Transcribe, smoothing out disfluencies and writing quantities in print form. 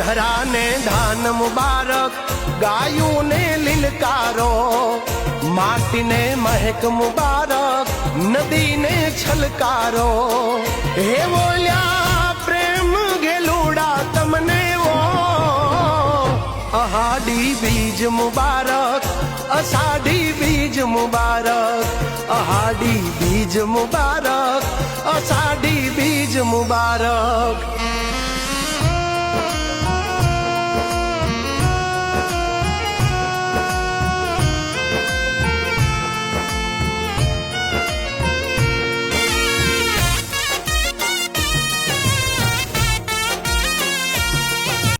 ધરાને ધાન મુબારક, ગાયુંને લીલકારો, માટીને મહેક મુબારક, નદીને છલકારો. હે બોલ્યા પ્રેમ ગેલુડા તમને વો, અહાડી બીજ મુબારક, અષાઢી બીજ મુબારક, અહાડી બીજ મુબારક, અષાઢી બીજ મુબારક.